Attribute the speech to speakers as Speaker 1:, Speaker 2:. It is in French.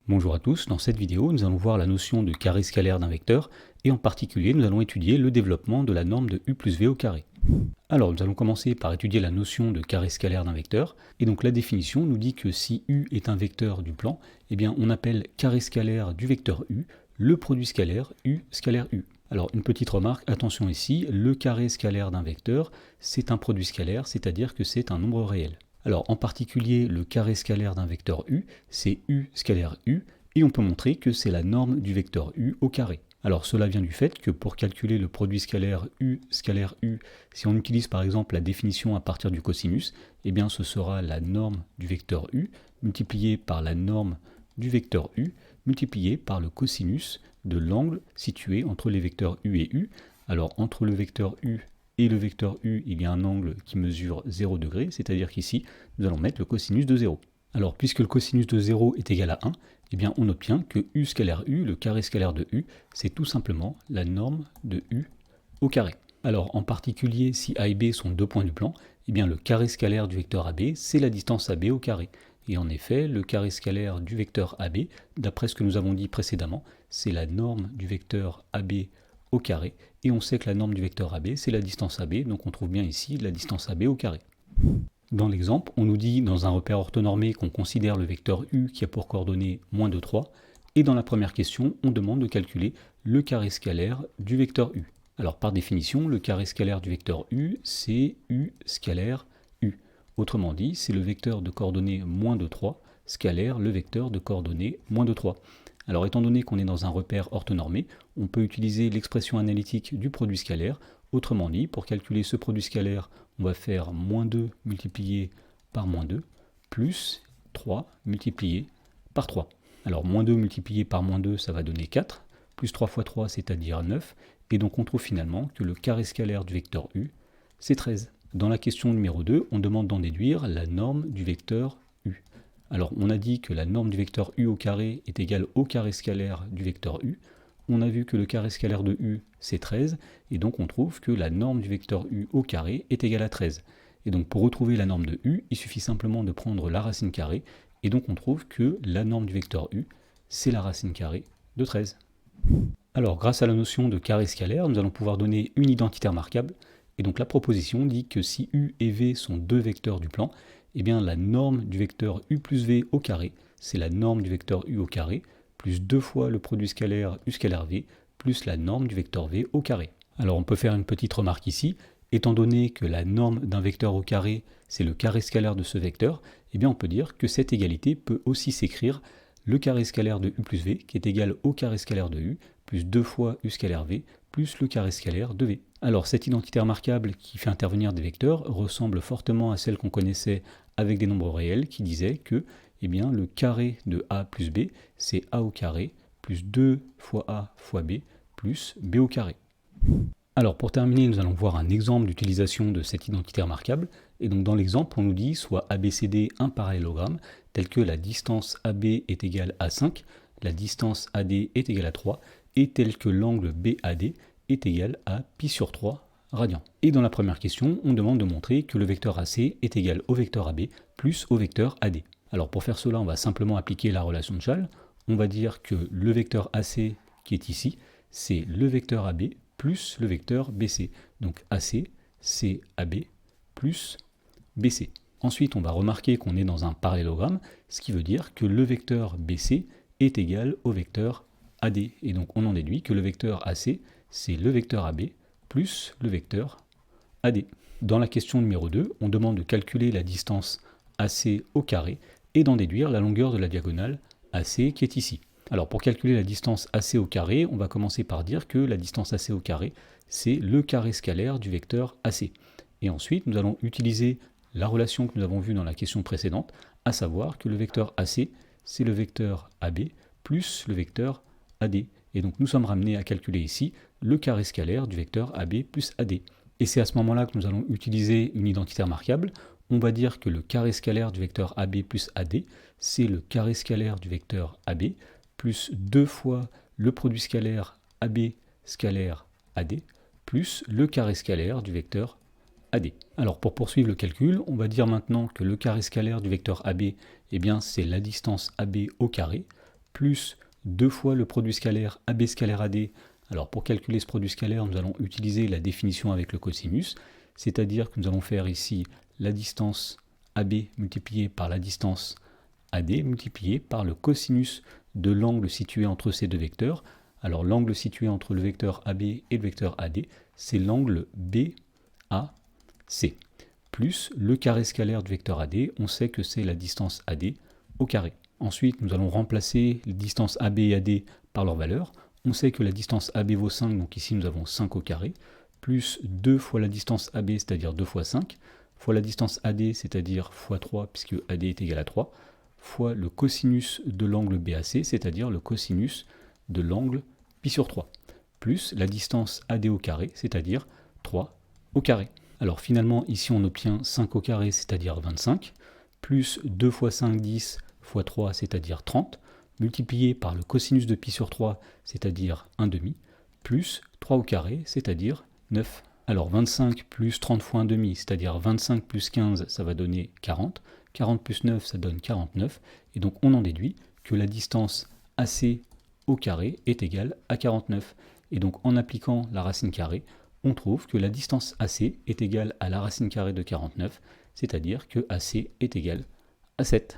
Speaker 1: Bonjour à tous, dans cette vidéo nous allons voir la notion de carré scalaire d'un vecteur et en particulier nous allons étudier le développement de la norme de u plus v au carré. Alors nous allons commencer par étudier la notion de carré scalaire d'un vecteur et donc la définition nous dit que si u est un vecteur du plan, eh bien on appelle carré scalaire du vecteur u le produit scalaire u scalaire u. Alors une petite remarque, attention ici, le carré scalaire d'un vecteur c'est un produit scalaire, c'est-à-dire que c'est un nombre réel. Alors en particulier le carré scalaire d'un vecteur u, c'est u scalaire u, et on peut montrer que c'est la norme du vecteur u au carré. Alors cela vient du fait que pour calculer le produit scalaire u, si on utilise par exemple la définition à partir du cosinus, eh bien ce sera la norme du vecteur u multipliée par la norme du vecteur u multipliée par le cosinus de l'angle situé entre les vecteurs u et u. Alors entre le vecteur u et le vecteur u, il y a un angle qui mesure 0 degré, c'est-à-dire qu'ici, nous allons mettre le cosinus de 0. Alors, puisque le cosinus de 0 est égal à 1, eh bien, on obtient que u scalaire u, le carré scalaire de u, c'est tout simplement la norme de u au carré. Alors, en particulier, si a et b sont deux points du plan, eh bien, le carré scalaire du vecteur AB, c'est la distance AB au carré. Et en effet, le carré scalaire du vecteur AB, d'après ce que nous avons dit précédemment, c'est la norme du vecteur AB au carré, et on sait que la norme du vecteur AB, c'est la distance AB, donc on trouve bien ici la distance AB au carré. Dans l'exemple, on nous dit dans un repère orthonormé qu'on considère le vecteur u qui a pour coordonnées moins de 3, et dans la première question, on demande de calculer le carré scalaire du vecteur u. Alors par définition, le carré scalaire du vecteur u, c'est u scalaire u. Autrement dit, c'est le vecteur de coordonnées moins de 3, scalaire le vecteur de coordonnées moins de 3. Alors étant donné qu'on est dans un repère orthonormé, on peut utiliser l'expression analytique du produit scalaire. Autrement dit, pour calculer ce produit scalaire, on va faire moins 2 multiplié par moins 2, plus 3 multiplié par 3. Alors moins 2 multiplié par moins 2, ça va donner 4, plus 3 fois 3, c'est-à-dire 9, et donc on trouve finalement que le carré scalaire du vecteur u, c'est 13. Dans la question numéro 2, on demande d'en déduire la norme du vecteur u. Alors on a dit que la norme du vecteur u au carré est égale au carré scalaire du vecteur u. On a vu que le carré scalaire de u c'est 13, et donc on trouve que la norme du vecteur u au carré est égale à 13. Et donc pour retrouver la norme de u, il suffit simplement de prendre la racine carrée, et donc on trouve que la norme du vecteur u, c'est la racine carrée de 13. Alors grâce à la notion de carré scalaire, nous allons pouvoir donner une identité remarquable, et donc la proposition dit que si u et v sont deux vecteurs du plan, eh bien la norme du vecteur u plus v au carré, c'est la norme du vecteur u au carré, plus 2 fois le produit scalaire u scalaire v, plus la norme du vecteur v au carré. Alors on peut faire une petite remarque ici, étant donné que la norme d'un vecteur au carré, c'est le carré scalaire de ce vecteur, eh bien on peut dire que cette égalité peut aussi s'écrire le carré scalaire de u plus v, qui est égal au carré scalaire de u, plus 2 fois u scalaire v, plus le carré scalaire de v. Alors cette identité remarquable qui fait intervenir des vecteurs ressemble fortement à celle qu'on connaissait avec des nombres réels qui disait que eh bien, le carré de a plus b, c'est a au carré plus 2 fois a fois b plus b au carré. Alors pour terminer, nous allons voir un exemple d'utilisation de cette identité remarquable. Et donc dans l'exemple, on nous dit soit ABCD un parallélogramme, tel que la distance AB est égale à 5, la distance AD est égale à 3, et tel que l'angle BAD est égal à pi sur 3 radians. Et dans la première question, on demande de montrer que le vecteur AC est égal au vecteur AB plus au vecteur AD. Alors pour faire cela, on va simplement appliquer la relation de Chasles. On va dire que le vecteur AC qui est ici, c'est le vecteur AB plus le vecteur BC. Donc AC, c'est AB plus BC. Ensuite, on va remarquer qu'on est dans un parallélogramme, ce qui veut dire que le vecteur BC est égal au vecteur AD. Et donc on en déduit que le vecteur AC, c'est le vecteur AB plus le vecteur AD. Dans la question numéro 2, on demande de calculer la distance AC au carré et d'en déduire la longueur de la diagonale AC qui est ici. Alors pour calculer la distance AC au carré, on va commencer par dire que la distance AC au carré, c'est le carré scalaire du vecteur AC. Et ensuite, nous allons utiliser la relation que nous avons vue dans la question précédente, à savoir que le vecteur AC, c'est le vecteur AB plus le vecteur AD. Et donc nous sommes ramenés à calculer ici le carré scalaire du vecteur AB plus AD. Et c'est à ce moment-là que nous allons utiliser une identité remarquable. On va dire que le carré scalaire du vecteur AB plus AD, c'est le carré scalaire du vecteur AB plus 2 fois le produit scalaire AB scalaire AD plus le carré scalaire du vecteur AD. Alors pour poursuivre le calcul, on va dire maintenant que le carré scalaire du vecteur AB, eh bien c'est la distance AB au carré plus 2 fois le produit scalaire AB scalaire AD. Alors pour calculer ce produit scalaire, nous allons utiliser la définition avec le cosinus, c'est-à-dire que nous allons faire ici la distance AB multipliée par la distance AD multipliée par le cosinus de l'angle situé entre ces deux vecteurs. Alors l'angle situé entre le vecteur AB et le vecteur AD, c'est l'angle BAC, plus le carré scalaire du vecteur AD, on sait que c'est la distance AD au carré. Ensuite, nous allons remplacer les distances AB et AD par leur valeur. On sait que la distance AB vaut 5, donc ici nous avons 5 au carré, plus 2 fois la distance AB, c'est-à-dire 2 fois 5, fois la distance AD, c'est-à-dire fois 3, puisque AD est égal à 3, fois le cosinus de l'angle BAC, c'est-à-dire le cosinus de l'angle pi sur 3, plus la distance AD au carré, c'est-à-dire 3 au carré. Alors finalement, ici on obtient 5 au carré, c'est-à-dire 25, plus 2 fois 5, 10, fois 3, c'est-à-dire 30, multiplié par le cosinus de pi sur 3, c'est-à-dire 1,5, plus 3 au carré, c'est-à-dire 9. Alors 25 plus 30 fois 1,5, c'est-à-dire 25 plus 15, ça va donner 40. 40 plus 9, ça donne 49. Et donc on en déduit que la distance AC au carré est égale à 49. Et donc en appliquant la racine carrée, on trouve que la distance AC est égale à la racine carrée de 49, c'est-à-dire que AC est égal à 7.